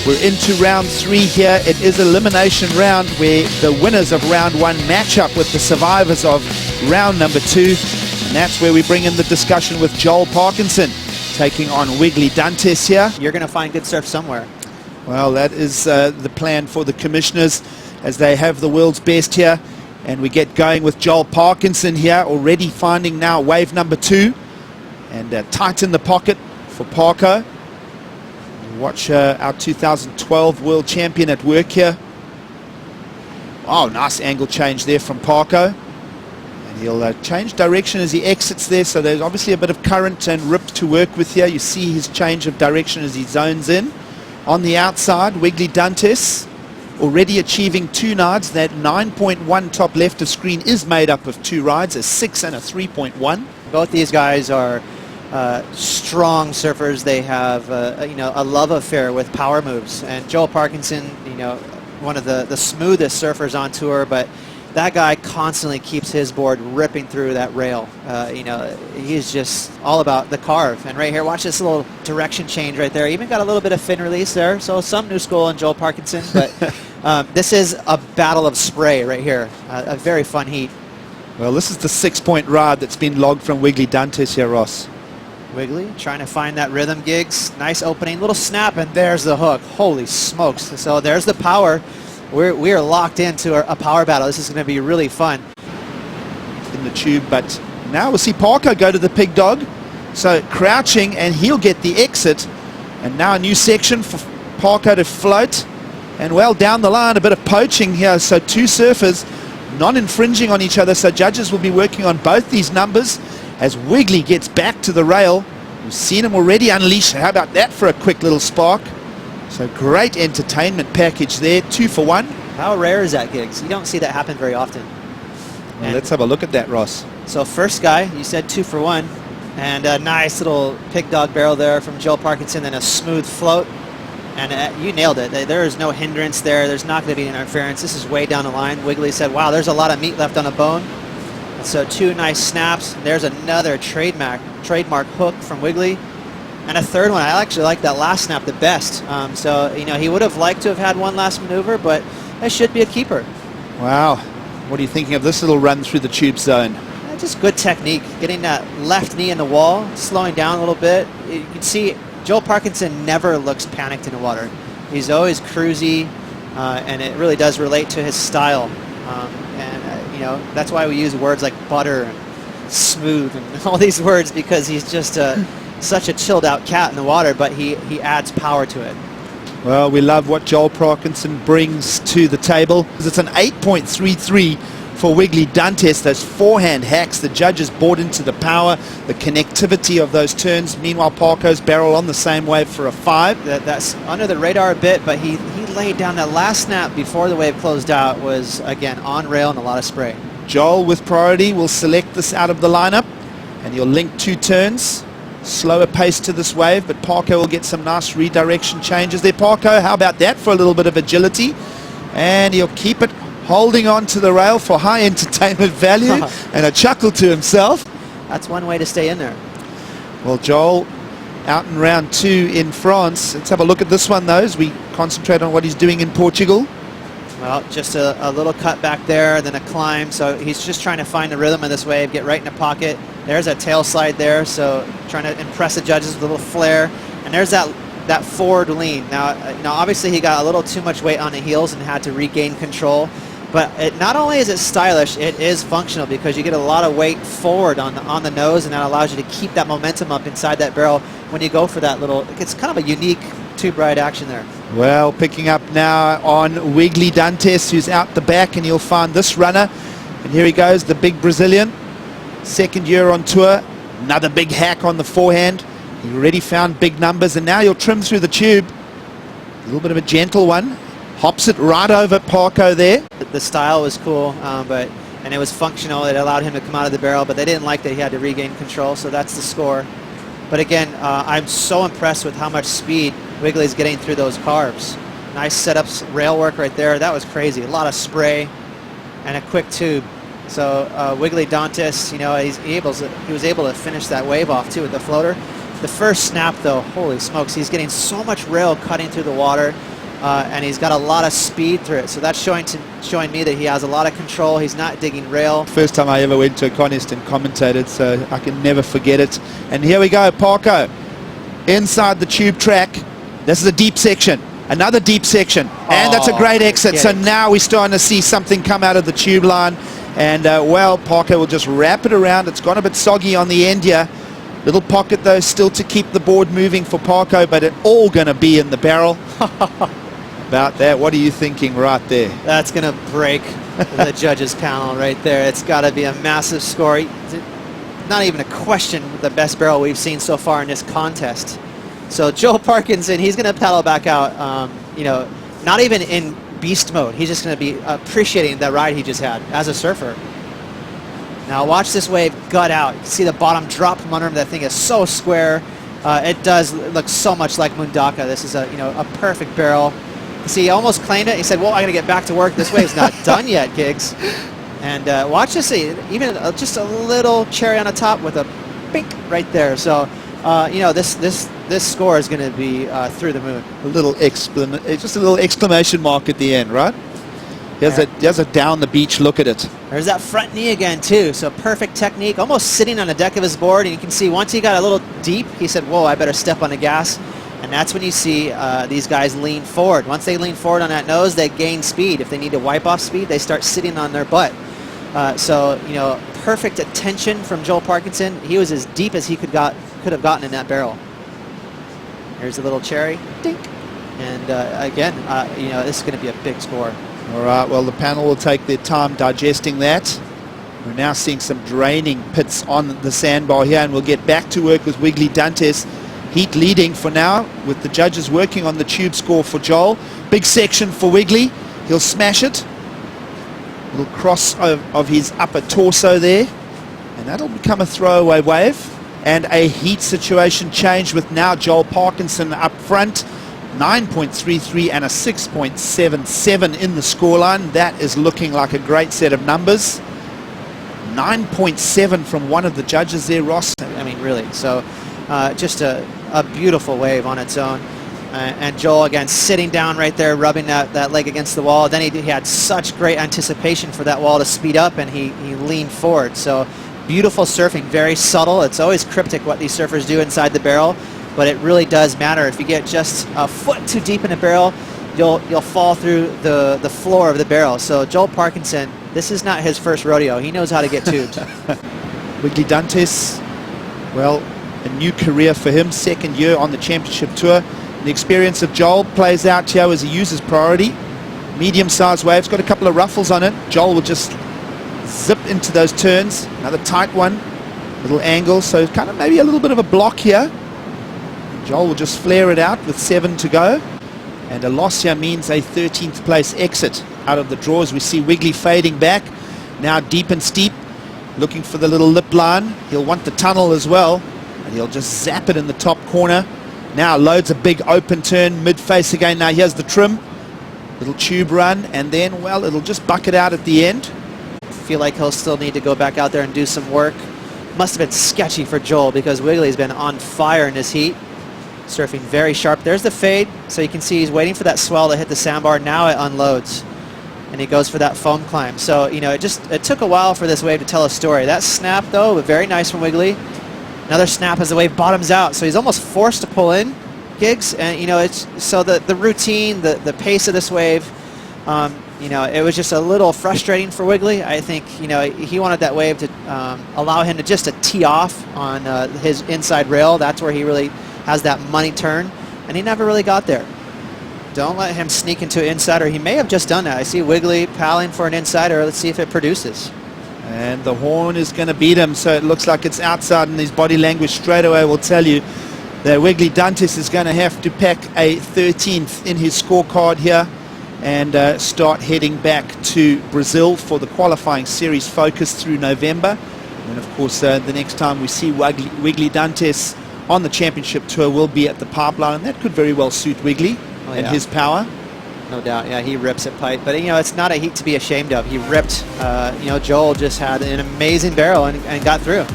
We're into round 3 here. It is elimination round where the winners of round 1 match up with the survivors of round number 2. And that's where we bring in the discussion with Joel Parkinson taking on Wiggolly Dantas here. You're going to find good surf somewhere. Well, that is the plan for the commissioners as they have the world's best here. And we get going with Joel Parkinson here, already finding now wave number 2. And tight in the pocket for Parko. Watch our 2012 world champion at work here. Oh, nice angle change there from Parko. And he'll change direction as he exits there, so there's obviously a bit of current and rip to work with here. You see his change of direction as he zones in. On the outside, Wiggolly Dantas already achieving 2 nods. That 9.1 top left of screen is made up of 2 rides, a 6 and a 3.1. Both these guys are strong surfers. They have a love affair with power moves, and Joel Parkinson, one of the smoothest surfers on tour, but that guy constantly keeps his board ripping through that rail. He's just all about the carve. And right here, watch this little direction change right there. Even got a little bit of fin release there, so some new school in Joel Parkinson, but this is a battle of spray right here. A very fun heat. Well, this is the 6-point ride that's been logged from Wiggolly Dantas here, Ross. Wiggolly trying to find that rhythm gigs. Nice opening, little snap, and there's the hook. Holy smokes. So there's the power. We are locked into a power battle. This is going to be really fun. In the tube, but now we'll see Parko go to the pig dog. So crouching, and he'll get the exit. And now a new section for Parko to float. And well, down the line, a bit of poaching here. So 2 surfers non-infringing on each other. So judges will be working on both these numbers as Wiggolly gets back to the rail. We've seen him already unleash. How about that for a quick little spark? So great entertainment package there, 2 for 1. How rare is that, Gigs? You don't see that happen very often. Well, let's have a look at that, Ross. So first guy, you said 2 for 1. And a nice little pig dog barrel there from Joel Parkinson, and a smooth float. And you nailed it. There is no hindrance there. There's not going to be interference. This is way down the line. Wiggolly said, wow, there's a lot of meat left on the bone. So 2 nice snaps. There's another trademark hook from Wiggolly. And a third one. I actually like that last snap the best. So, he would have liked to have had one last maneuver, but that should be a keeper. Wow. What are you thinking of this little run through the tube zone? Just good technique. Getting that left knee in the wall, slowing down a little bit. You can see Joel Parkinson never looks panicked in the water. He's always cruisy, and it really does relate to his style. That's why we use words like butter and smooth and all these words, because he's just such a chilled out cat in the water, but he adds power to it. Well, we love what Joel Parkinson brings to the table. It's an 8.33 for Wiggolly Dantas. Those forehand hacks, the judges bought into the power, the connectivity of those turns. Meanwhile, Parko's barrel on the same wave for a 5. That's under the radar a bit, but he laid down that last snap before the wave closed out was, again, on rail and a lot of spray. Joel, with priority, will select this out of the lineup, and he'll link 2 turns. Slower pace to this wave, but Parko will get some nice redirection changes there. Parko, how about that for a little bit of agility? And he'll keep it holding on to the rail for high entertainment value and a chuckle to himself. That's one way to stay in there. Well, Joel out in round 2 in France. Let's have a look at this one, though, as we concentrate on what he's doing in Portugal. Well, just a little cut back there, then a climb. So he's just trying to find the rhythm of this wave, get right in the pocket. There's a tail slide there, so trying to impress the judges with a little flare. And there's that forward lean. Now, obviously he got a little too much weight on the heels and had to regain control. But not only is it stylish, it is functional, because you get a lot of weight forward on the nose, and that allows you to keep that momentum up inside that barrel when you go for that little. It's kind of a unique tube ride action there. Well, picking up now on Wiggolly Dantas, who's out the back, and he'll find this runner. And here he goes, the big Brazilian. 2nd year on tour. Another big hack on the forehand. He already found big numbers, and now he'll trim through the tube. A little bit of a gentle one. Hops it right over Parko there. The style was cool, and it was functional. It allowed him to come out of the barrel, but they didn't like that he had to regain control, so that's the score. But again, I'm so impressed with how much speed Wiggolly's getting through those carves. Nice setups, rail work right there. That was crazy. A lot of spray and a quick tube. So Wiggolly Dantas, he was able to finish that wave off too with the floater. The first snap though, holy smokes, he's getting so much rail cutting through the water. and he's got a lot of speed through it. So that's showing me that he has a lot of control. He's not digging rail. First time I ever went to a contest and commentated, so I can never forget it. And here we go, Parko, inside the tube track. This is a deep section, another deep section, and that's a great exit. So now we're starting to see something come out of the tube line, and well, Parko will just wrap it around. It's gone a bit soggy on the end here. Little pocket though, still to keep the board moving for Parko, but it all going to be in the barrel. About that, what are you thinking right there? That's going to break the judges panel right there. It's got to be a massive score. Not even a question, the best barrel we've seen so far in this contest. So Joel Parkinson, he's going to paddle back out, you know, not even in beast mode. He's just going to be appreciating that ride he just had as a surfer. Now watch this wave gut out. You can see the bottom drop from under him. That thing is so square. It does look so much like Mundaka. This is a perfect barrel. See, he almost claimed it. He said, well, I got to get back to work. This wave's not done yet, Gigs. And watch this, see, even just a little cherry on the top with a bink right there. So, you know, this score is going to be through the moon. Just a little exclamation mark at the end, right? There's a down the beach look at it. There's that front knee again, too. So perfect technique, almost sitting on the deck of his board. And you can see once he got a little deep, he said, whoa, I better step on the gas. And that's when you see these guys lean forward. Once they lean forward on that nose, they gain speed. If they need to wipe off speed, they start sitting on their butt. So, you know, perfect attention from Joel Parkinson. He was as deep as he could have gotten in that barrel. Here's a little cherry. Dink. And again, you know, this is going to be a big score. All right, well, the panel will take their time digesting that. We're now seeing some draining pits on the sandbar here, and we'll get back to work with Wiggolly Dantas. Heat leading for now, with the judges working on the tube score for Joel. Big section for Wiggolly. He'll smash it. Little cross of his upper torso there. And that'll become a throwaway wave. And a heat situation change with now Joel Parkinson up front. 9.33 and a 6.77 in the scoreline. That is looking like a great set of numbers. 9.7 from one of the judges there, Ross. I mean, really. So just a beautiful wave on its own. And Joel, again, sitting down right there, rubbing that leg against the wall. Then he had such great anticipation for that wall to speed up, and he leaned forward. So beautiful surfing, very subtle. It's always cryptic what these surfers do inside the barrel, but it really does matter. If you get just a foot too deep in a barrel, you'll fall through the floor of the barrel. So Joel Parkinson, this is not his first rodeo. He knows how to get tubed. Wiggolly Dantas, well, a new career for him, second year on the championship tour. The experience of Joel plays out here as he uses priority. Medium-sized waves, got a couple of ruffles on it. Joel will just zip into those turns. Another tight one, little angle, so kind of maybe a little bit of a block here. Joel will just flare it out with 7 to go. And a loss here means a 13th place exit out of the draws. We see Wiggolly fading back, now deep and steep, looking for the little lip line. He'll want the tunnel as well, and he'll just zap it in the top corner. Now loads a big open turn, mid-face again. Now here's the trim, little tube run, and then, well, it'll just bucket out at the end. Feel like he'll still need to go back out there and do some work. Must have been sketchy for Joel because Wiggolly's been on fire in this heat. Surfing very sharp. There's the fade, so you can see he's waiting for that swell to hit the sandbar. Now it unloads, and he goes for that foam climb. So, you know, it took a while for this wave to tell a story. That snap, though, was very nice from Wiggolly. Another snap as the wave bottoms out, so he's almost forced to pull in, Gigs. And, you know, it's so the routine, the pace of this wave, you know, it was just a little frustrating for Wiggolly. I think, you know, he wanted that wave to allow him to just to tee off on his inside rail. That's where he really has that money turn, and he never really got there. Don't let him sneak into an insider. He may have just done that. I see Wiggolly paddling for an insider. Let's see if it produces. And the horn is going to beat him, so it looks like it's outside, and his body language straight away will tell you that Wiggolly Dantas is going to have to pack a 13th in his scorecard here and start heading back to Brazil for the qualifying series focus through November. And of course, the next time we see Wiggolly Dantas on the championship tour will be at the pipeline, and that could very well suit Wiggolly and his power. No doubt, yeah, he rips it pipe. But, you know, it's not a heat to be ashamed of. He ripped, you know, Joel just had an amazing barrel and got through.